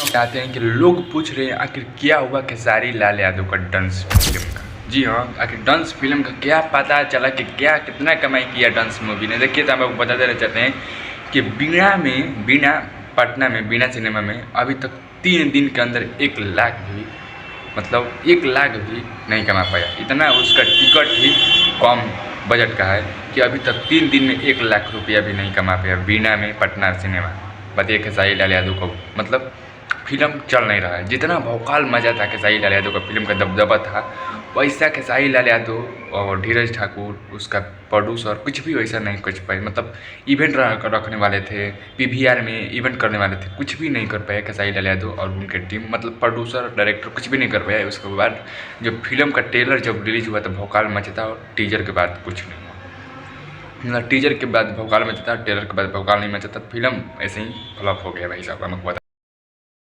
चाहते हैं कि लोग पूछ रहे हैं आखिर क्या हुआ खेसारी लाल यादव का डंस फिल्म का। जी हाँ, आखिर डंस फिल्म का क्या पता चला कि क्या कितना कमाई किया डंस मूवी ने। देखिए तो हम आपको बता देना चाहते हैं कि बीना पटना में बीना सिनेमा में अभी तक 3 दिन के अंदर 1 लाख भी मतलब 1 लाख भी नहीं कमा पाया। इतना उसका टिकट ही कम बजट का है कि अभी तक 3 दिन में 1 लाख रुपया भी नहीं कमा पाया बीना में पटना सिनेमा। बताइए खेसारी लाल यादव को मतलब फिल्म चल नहीं रहा है। जितना भौकाल मज़ा था खेसारी लाल यादव का फिल्म का दबदबा था, वैसा खेसारी लाल यादव और धीरज ठाकुर उसका प्रोड्यूसर कुछ भी वैसा नहीं कर पाए। मतलब इवेंट रखने वाले थे, पीवीआर में इवेंट करने वाले थे, कुछ भी नहीं कर पाए खेसारी लाल यादव और उनके टीम। मतलब प्रोड्यूसर डायरेक्टर कुछ भी नहीं कर पाया। उसके बाद जो फिल्म का ट्रेलर जब रिलीज हुआ तो भौकाल मचा था और टीजर के बाद कुछ नहीं हुआ। मतलब टीजर के बाद भौकाल मचा था, ट्रेलर के बाद भौकाल नहीं मचा था। फिल्म ऐसे ही फ्लॉप हो गया भाई साहब। हमको